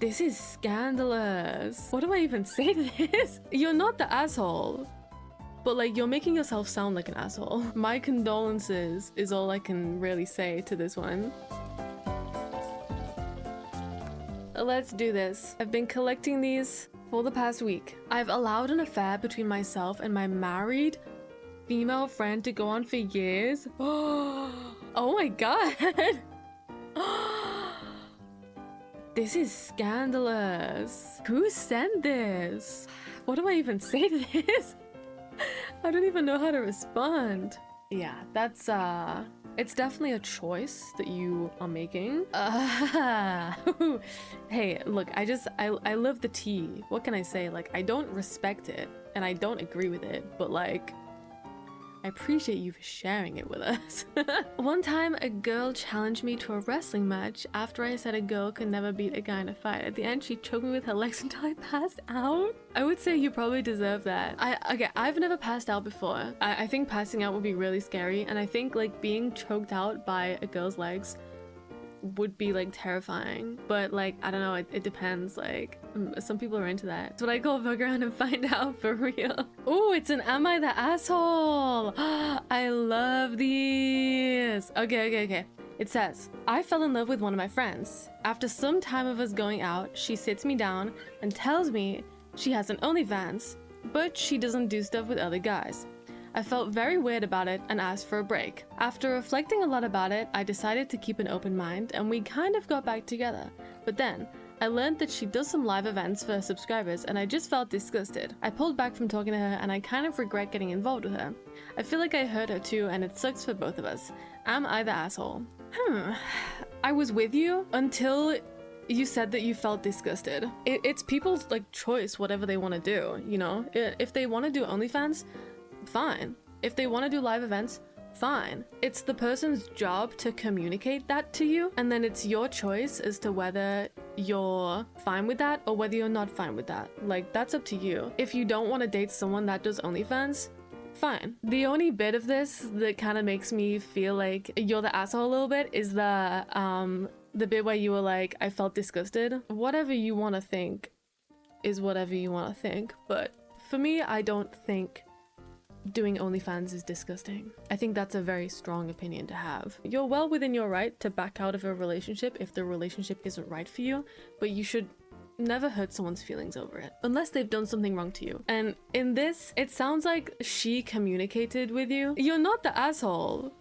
This is scandalous. What do I even say to this? You're not the asshole, but like you're making yourself sound like an asshole. My condolences is all I can really say to this one. Let's do this. I've been collecting these for the past week. I've allowed an affair between myself and my married female friend to go on for years. Oh my god. This is scandalous. Who sent this? What do I even say to this? I don't even know how to respond. Yeah, that's it's definitely a choice that you are making. Hey, look, I love the tea. What can I say? Like, I don't respect it and I don't agree with it, but like, I appreciate you for sharing it with us. One time, a girl challenged me to a wrestling match after I said a girl could never beat a guy in a fight. At the end, she choked me with her legs until I passed out. I would say you probably deserve that. Okay, I've never passed out before. I think passing out would be really scary, and I think like being choked out by a girl's legs would be like terrifying, but like I don't know, it depends. Like some people are into that. It's what I call fuck around and find out for real. Oh, it's an am I the asshole? I love these. Okay. It says, I fell in love with one of my friends. After some time of us going out, she sits me down and tells me she has an OnlyFans, but she doesn't do stuff with other guys. I felt very weird about it and asked for a break. After reflecting a lot about it, I decided to keep an open mind and we kind of got back together. But then, I learned that she does some live events for her subscribers and I just felt disgusted. I pulled back from talking to her and I kind of regret getting involved with her. I feel like I hurt her too and it sucks for both of us. Am I the asshole? I was with you until you said that you felt disgusted. It's people's like choice, whatever they want to do, you know? If they want to do OnlyFans, fine. If they want to do live events, fine. It's the person's job to communicate that to you, and then it's your choice as to whether you're fine with that or whether you're not fine with that. Like, that's up to you. If you don't want to date someone that does OnlyFans, fine. The only bit of this that kind of makes me feel like you're the asshole a little bit is the bit where you were like, I felt disgusted. Whatever you want to think is whatever you want to think, but for me, I don't think doing OnlyFans is disgusting. I think that's a very strong opinion to have. You're well within your right to back out of a relationship if the relationship isn't right for you, but you should never hurt someone's feelings over it, unless they've done something wrong to you. And in this, it sounds like she communicated with you. You're not the asshole,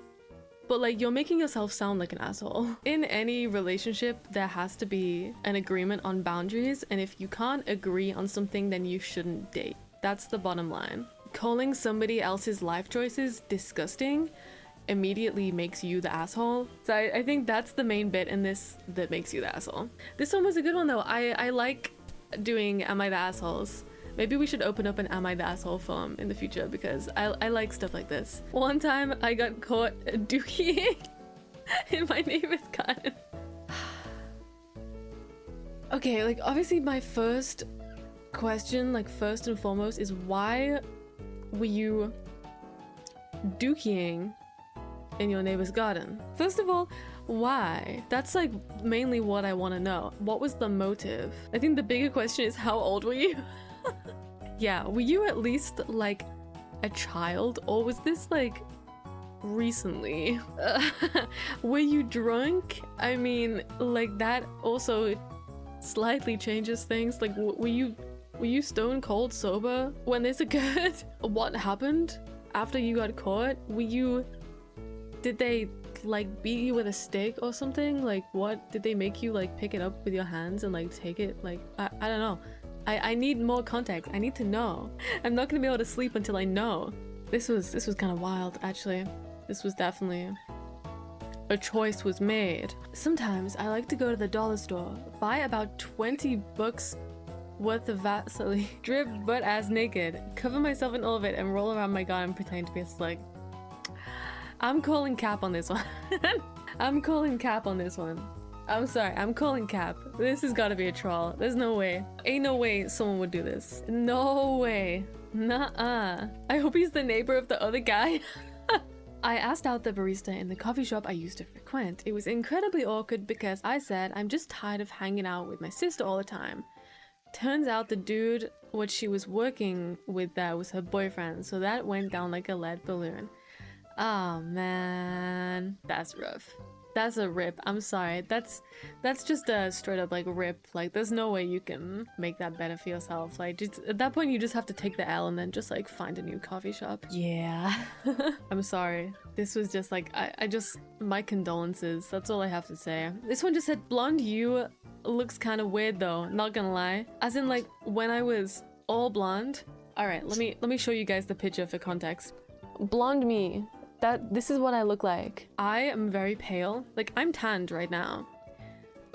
but like you're making yourself sound like an asshole. In any relationship, there has to be an agreement on boundaries, and if you can't agree on something, then you shouldn't date. That's the bottom line. Calling somebody else's life choices disgusting immediately makes you the asshole. So I think that's the main bit in this that makes you the asshole. This one was a good one though. I like doing Am I the Assholes. Maybe we should open up an Am I the Asshole forum in the future because I like stuff like this. One time I got caught dookie in my neighbor's garden. Okay, like obviously my first question, like first and foremost, is why were you dookieing in your neighbor's garden? First of all, why? That's like mainly what I want to know. What was the motive? I think the bigger question is how old were you? Yeah, were you at least like a child, or was this like recently? Were you drunk? I mean, like that also slightly changes things. Like were you stone cold sober when this occurred? What happened after you got caught? Did they like beat you with a stick or something? Like what, did they make you like pick it up with your hands and like take it? Like I don't know. I need more context. I need to know. I'm not gonna be able to sleep until I know. This was kind of wild actually. This was definitely a choice was made. Sometimes I like to go to the dollar store, buy about 20 books worth of Vaseline, drip butt ass naked, cover myself in all of it, and roll around my garden pretending to be a slug. I'm calling cap on this one. I'm calling cap on this one. I'm sorry, I'm calling cap. This has gotta be a troll. There's no way. Ain't no way someone would do this. No way. Nuh-uh. I hope he's the neighbor of the other guy. I asked out the barista in the coffee shop I used to frequent. It was incredibly awkward because I said I'm just tired of hanging out with my sister all the time. Turns out the dude what she was working with there was her boyfriend, so that went down like a lead balloon. Oh man, that's rough. That's a rip. I'm sorry. That's just a straight up like rip. Like there's no way you can make that better for yourself. Like just, at that point you just have to take the L and then just like find a new coffee shop. Yeah. I'm sorry. This was just like I just my condolences. That's all I have to say. This one just said blonde you looks kind of weird though, not gonna lie. As in like when I was all blonde. All right, let me show you guys the picture for context. Blonde me. This is what I look like. I am very pale. Like I'm tanned right now.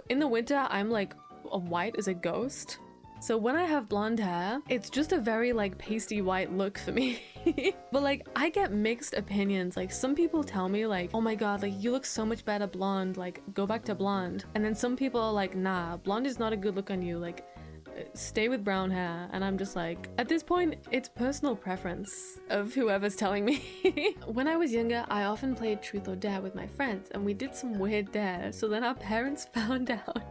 In the winter, I'm like white as a ghost. So when I have blonde hair, it's just a very like pasty white look for me. But like I get mixed opinions. Like some people tell me like, oh my god, like you look so much better blonde, like go back to blonde. And then some people are like, nah, blonde is not a good look on you. Like stay with brown hair. And I'm just like, at this point it's personal preference of whoever's telling me. When I was younger, I often played truth or dare with my friends and we did some weird dares. So then our parents found out.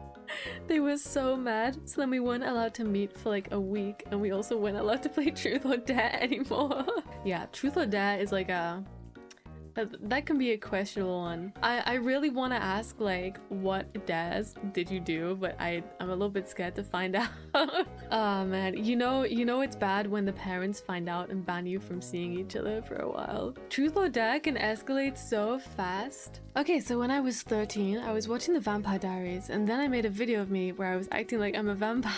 They were so mad, so then we weren't allowed to meet for like a week, and we also weren't allowed to play truth or dare anymore. Yeah, truth or dare is like that can be a questionable one. I really want to ask like what dares did you do, but I'm a little bit scared to find out. Oh man, you know it's bad when the parents find out and ban you from seeing each other for a while. Truth or dare can escalate so fast. Okay, so when I was 13, I was watching the Vampire Diaries, and then I made a video of me where I was acting like I'm a vampire.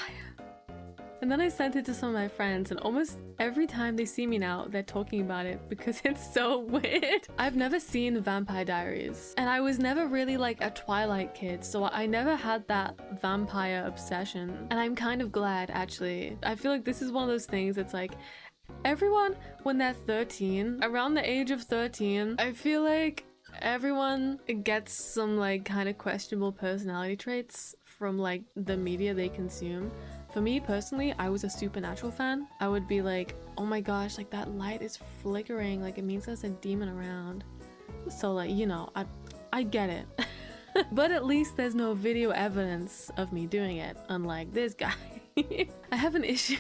And then I sent it to some of my friends, and almost every time they see me now, they're talking about it because it's so weird. I've never seen Vampire Diaries, and I was never really like a Twilight kid, so I never had that vampire obsession. And I'm kind of glad, actually. I feel like this is one of those things that's like, everyone, when they're 13, around the age of 13, I feel like everyone gets some like kind of questionable personality traits from like the media they consume. For me personally, I was a Supernatural fan. I would be like, oh my gosh, like that light is flickering, like it means there's a demon around. So like, you know, I get it. But at least there's no video evidence of me doing it, unlike this guy. I have an issue.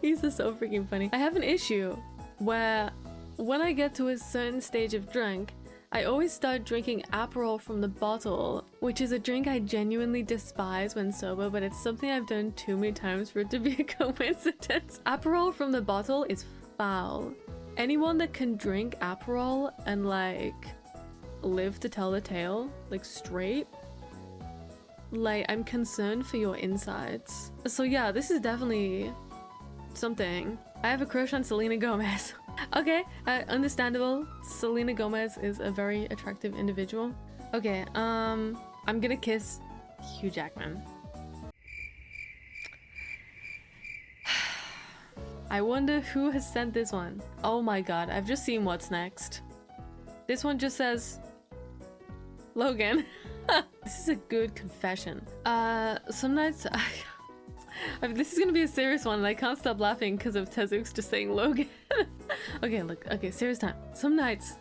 These are so freaking funny. I have an issue where when I get to a certain stage of drunk, I always start drinking Aperol from the bottle, which is a drink I genuinely despise when sober, but it's something I've done too many times for it to be a coincidence. Aperol from the bottle is foul. Anyone that can drink Aperol and like live to tell the tale, like straight, like I'm concerned for your insides. So yeah, this is definitely something. I have a crush on Selena Gomez. Okay, understandable. Selena Gomez is a very attractive individual. Okay, I'm gonna kiss Hugh Jackman. I wonder who has sent this one. Oh my god, I've just seen what's next. This one just says Logan. This is a good confession. Some nights I mean, this is gonna be a serious one and I can't stop laughing because of Tezux just saying Logan. Okay, look, okay, serious time. Some nights,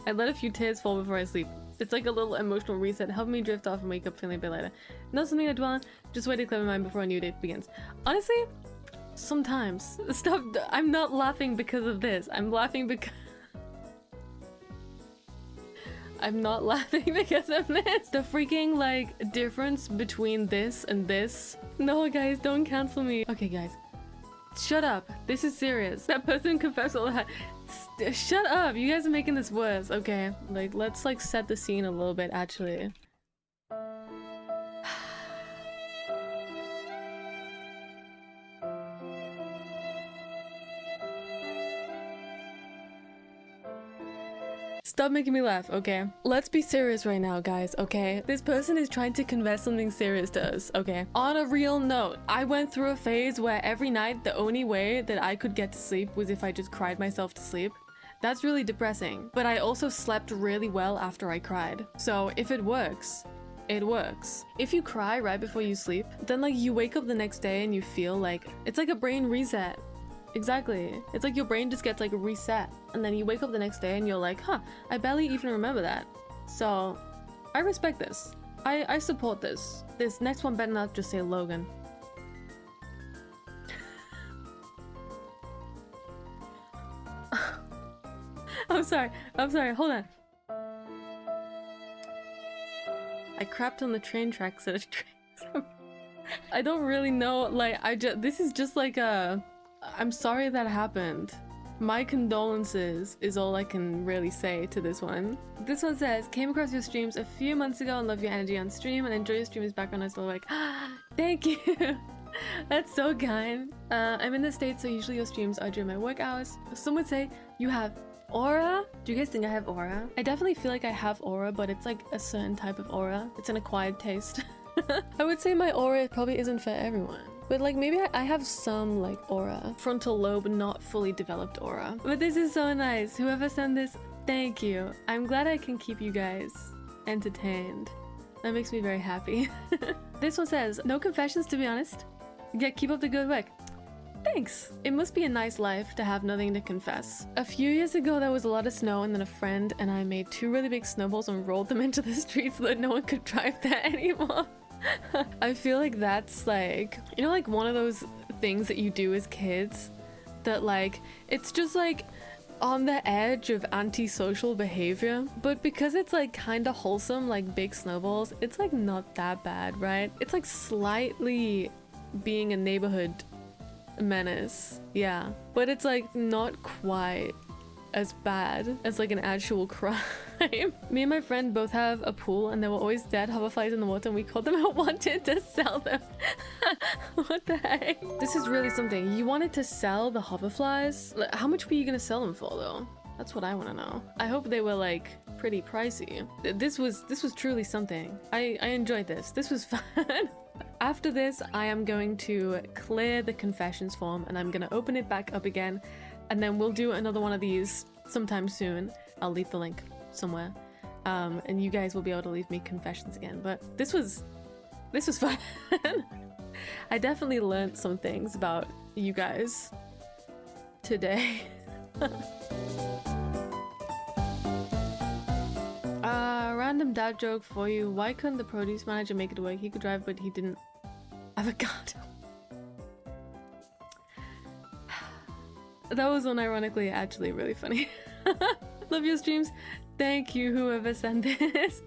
I let a few tears fall before I sleep. It's like a little emotional reset, helping me drift off and wake up feeling a bit lighter. Not something I dwell on, just wait to clear my mind before a new day begins. Honestly, sometimes. Stop, I'm not laughing because of this. I'm laughing because... I'm not laughing because of this. The freaking like difference between this and this. No guys, don't cancel me. Okay guys, shut up. This is serious. That person confessed all that. Shut up. You guys are making this worse. Okay, like let's like set the scene a little bit actually. Stop making me laugh, okay? Let's be serious right now, guys, okay? This person is trying to confess something serious to us, okay? On a real note, I went through a phase where every night the only way that I could get to sleep was if I just cried myself to sleep. That's really depressing, but I also slept really well after I cried. So if it works, it works. If you cry right before you sleep, then like you wake up the next day and you feel like it's like a brain reset. exactly. It's like your brain just gets like reset, and then you wake up the next day and you're like, huh, I barely even remember that. So I respect this. I support this. This next one better not just say Logan. I'm sorry, hold on. I crapped on the train tracks at a train. I don't really know, like, this is just like I'm sorry that happened. My condolences is all I can really say to this one. This one says, came across your streams a few months ago and love your energy on stream and enjoy your stream's background noise. Like, thank you. That's so kind. I'm in the States, so usually your streams are during my work hours. Some would say you have aura. Do you guys think I have aura? I definitely feel like I have aura, but it's like a certain type of aura. It's an acquired taste. I would say my aura probably isn't for everyone. But like maybe I have some like aura. Frontal lobe not fully developed aura. But this is so nice. Whoever sent this, thank you. I'm glad I can keep you guys entertained. That makes me very happy. This one says, no confessions to be honest. Yeah, keep up the good work. Thanks. It must be a nice life to have nothing to confess. A few years ago there was a lot of snow and then a friend and I made 2 really big snowballs and rolled them into the street so that no one could drive there anymore. I feel like that's like, you know, like one of those things that you do as kids that like, it's just like on the edge of antisocial behavior, but because it's like kind of wholesome, like big snowballs, it's like not that bad, right? It's like slightly being a neighborhood menace, yeah, but it's like not quite as bad as like an actual crime. Me and my friend both have a pool and there were always dead hoverflies in the water and we called them out, wanted to sell them. What the heck? This is really something. You wanted to sell the hoverflies? Like, how much were you gonna sell them for though? That's what I want to know. I hope they were like pretty pricey. This was truly something. I enjoyed this. This was fun. After this, I am going to clear the confessions form and I'm gonna open it back up again, and then we'll do another one of these sometime soon. I'll leave the link somewhere, and you guys will be able to leave me confessions again. But this was fun. I definitely learned some things about you guys today. Random dad joke for you. Why couldn't the produce manager make it work? He could drive, but he didn't. Avocado. That was unironically actually really funny. Love your streams. Thank you, whoever sent this.